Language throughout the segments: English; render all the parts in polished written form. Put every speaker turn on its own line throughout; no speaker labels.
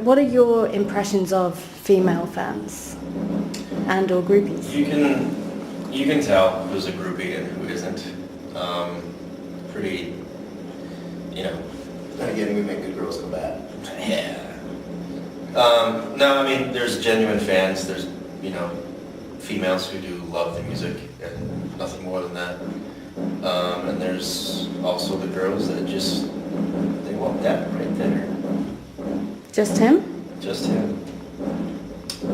What are your impressions of female fans and or groupies?
You can tell who's a groupie and who isn't. Pretty, you know.
Then again, we make good girls go bad.
Yeah. No, I mean, there's genuine fans. There's, you know, females who do love the music and nothing more than that. And there's also the girls that just, they want that right there.
Just him?
Just him.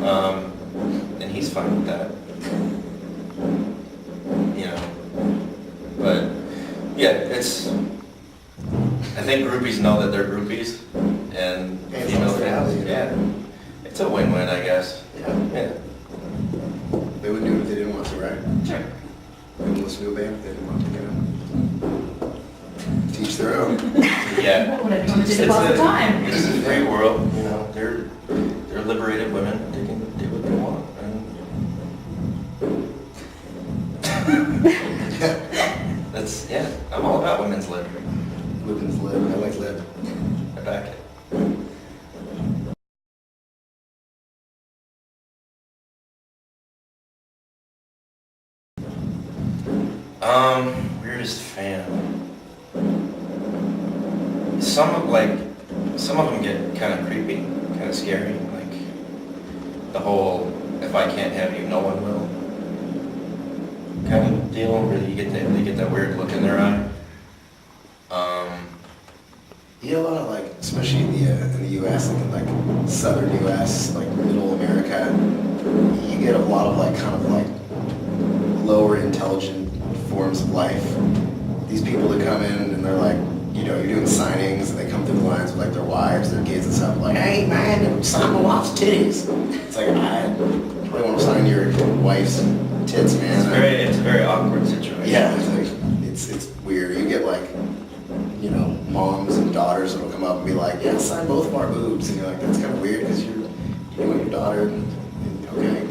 And he's fine with that. You know. But, yeah, it's, I think groupies know that they're groupies, and female fans, yeah. It's a win-win, I guess. Yeah.
They would do it if they didn't want to, right?
Sure.
They would listen to a band if they didn't want to, you know. Teach their own.
Yeah.
Whatever you want to do to pass the time.
This is a free world, you know. They're liberated women. They can do what they want. And that's, yeah. I'm all about women's lib.
Women's lib. I like lib.
I back it. Weirdest fan. Some of them get kind of creepy, kind of scary. Like the whole "if I can't have you, no one will" kind of deal. Where they get that weird look in their eye.
You get a lot of like, especially in the U.S., like southern U.S., like middle America, you get a lot of like kind of like lower intelligent forms of life. These people that come in and they're like, you know, you're doing signings and they come through the lines with like their wives, their kids and stuff, like, hey man, sign my wife's titties. It's like, I really want to sign your wife's tits, man.
It's a very awkward situation.
Yeah, it's weird. You get like, you know, moms and daughters that'll come up and be like, yeah, sign both of our boobs. And you're like, that's kind of weird because you want your daughter, and okay,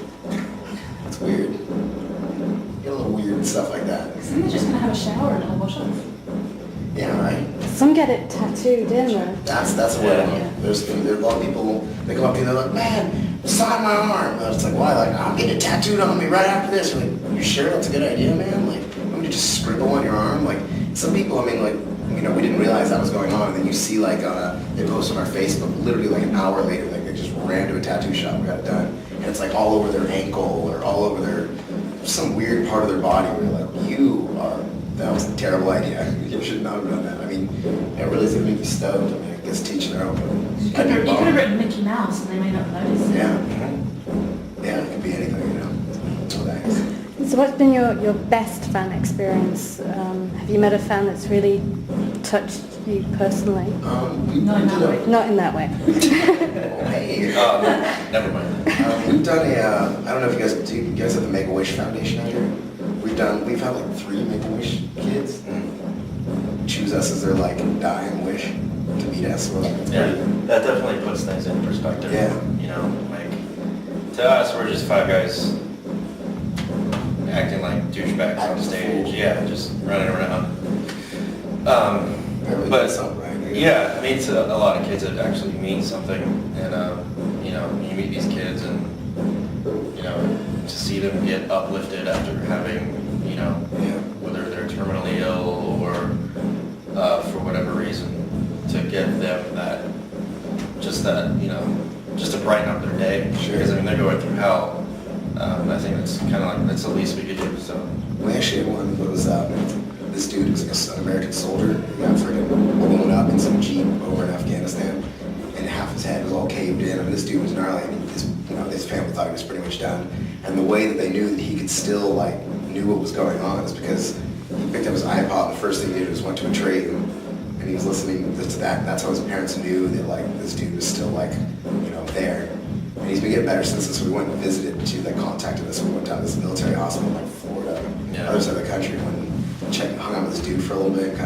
that's weird. You get a little weird stuff like that.
Isn't they just going to have a shower and a wash off?
Yeah, right.
Some get it tattooed in though.
That's a
Yeah.
There's a lot of people, they come up to you and they're like, man, sign my arm. And it's like, why? Like, I'm getting it tattooed on me right after this. You're like, you sure that's a good idea, man? Like, I'm going to just scribble on your arm? Like, some people, I mean, like, you know, we didn't realize that was going on, and then you see like they post on our Facebook, literally like an hour later, like they just ran to a tattoo shop and got it done, and it's like all over their ankle or all over some weird part of their body where you're like, that was a terrible idea. You should not have done that. I mean, it really is going to make you stoked. I mean, I guess teaching their own.
You could have written Mickey Mouse and they may not notice.
Yeah. Yeah, it could be anything, you know. So thanks.
So what's been your best fan experience? Have you met a fan that's really touched you personally?
Not in that way.
Not in that way.
Oh, hey.
Never mind.
We've done I don't know if you guys have the Make-A-Wish Foundation out here? We've had like 3 Make-A-Wish kids choose us as their like dying wish to meet us.
Yeah, that definitely puts things in perspective.
Yeah.
You know, like to us, we're just 5 guys acting like douchebags on stage. Yeah, just running around. But yeah, I mean, to a lot of kids, it actually means something. And you know, you meet these kids, and you know, to see them get uplifted after having, you know, whether they're terminally ill or for whatever reason, to give them that, you know, just to brighten up their day.
Sure.
Because I mean, they're going through hell. I think that's kind of like, that's the least we could do. So
We actually had one that was this dude was like an American soldier. He got freaking blown up in some Jeep over in Afghanistan, and half his head was all caved in. I mean, this dude was gnarly. I mean, his family thought he was pretty much done. And the way that they knew that he could still knew what was going on is because he picked up his iPod. And the first thing he did was went to Atreyu, and he was listening to that. That's how his parents knew that this dude was still there. And he's been getting better since then, so we went and visited, contacted us. We went down to this military hospital in Florida, other side of the country, and hung out with this dude for a little bit,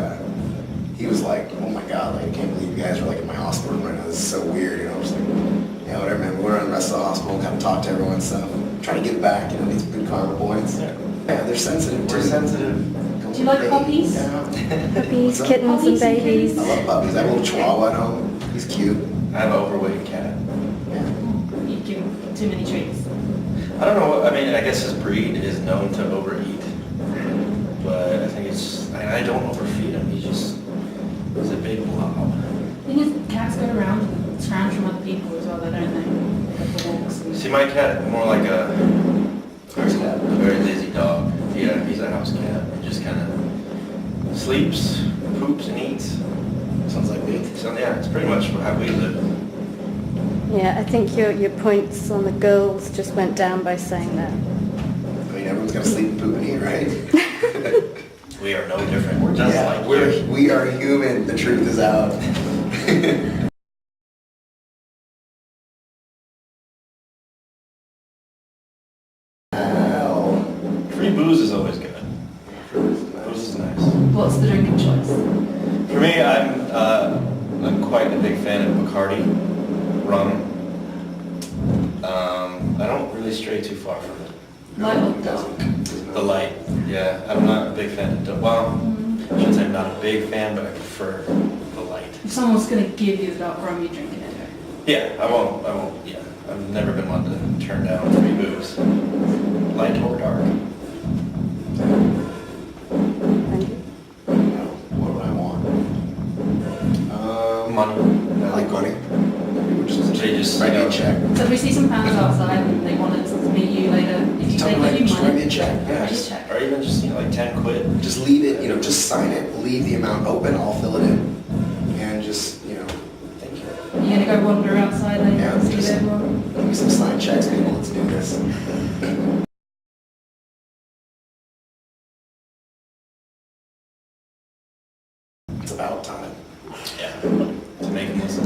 he was like, oh my God, I can't believe you guys are in my hospital room right now. This is so weird, you know. I was like, yeah, whatever, man. We went around the rest of the hospital and talked to everyone and stuff. Try to give back, these good karma points. Yeah, they're sensitive too.
we're sensitive.
Do you like puppies?
Yeah.
Puppies, kittens and babies.
I love puppies. I have a little chihuahua at home. He's cute.
I have an overweight cat.
too many treats?
I don't know. I mean, I guess his breed is known to overeat, but I think I don't overfeed him. He's a big blob.
The thing is, cats go around and scrounge from other people as well, though, don't they? Go for walks and...
See, my cat more like a very lazy dog. Yeah, he's a house cat. He just kind of sleeps, poops, and eats.
Sounds like me.
So yeah, it's pretty much how we live.
Yeah, I think your points on the girls just went down by saying that.
I mean, everyone's gonna sleep and poop and eat, right?
We are no different. We're just like you.
we are human. The truth is out.
Free booze is always good. Booze is nice.
What's the drink of choice?
For me, I'm quite a big fan of Bacardi, rum. I don't really stray too far from it.
Light or dark?
The light, yeah. I'm not a big fan of, well, I shouldn't say I'm not a big fan, but I prefer the light.
If someone's going to give you the dark rum, you drink it anyway.
Yeah, I won't, yeah. I've never been one to turn down free booze. Light or dark.
Thank you.
What would I want?
Money.
I like money.
They just,
write me a check.
So if we see some fans outside and they wanted to meet you later, if you
Tell
say
me,
give you
just write me
money,
a check. Yeah,
write you a
just,
check.
or even just, like 10 quid.
just leave it, just sign it, leave the amount open, I'll fill it in. And just,
Thank you.
You're going to go wander outside later
Yeah,
and see
just-
everyone?
give me some signed checks, people, let's do this. It's about time.
Yeah, to make them listen.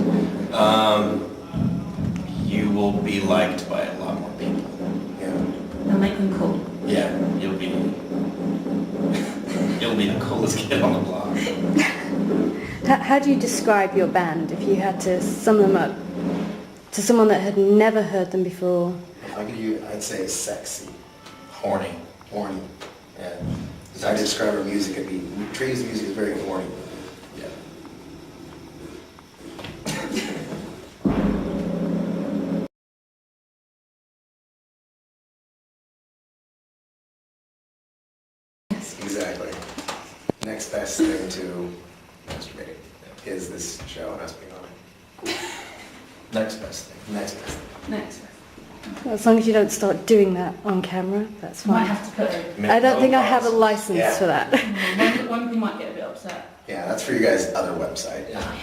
You will be liked by a lot more people.
Yeah.
They'll make them cool.
Yeah, you'll be the coolest kid on the block.
How do you describe your band if you had to sum them up to someone that had never heard them before?
If I could use, I'd say sexy,
Horny.
horny.
Yeah.
If I describe our music, it'd be, Atreyu music is very horny.
Yeah.
Exactly. Next best thing to masturbating is this show and us being on it.
Next best thing.
Next best thing.
Next.
As long as you don't start doing that on camera, that's
Might
fine.
have to put a...
I don't think I have a license
Yeah.
for that.
One people might get a bit upset.
Yeah, that's for you guys' other website.
Oh, yeah.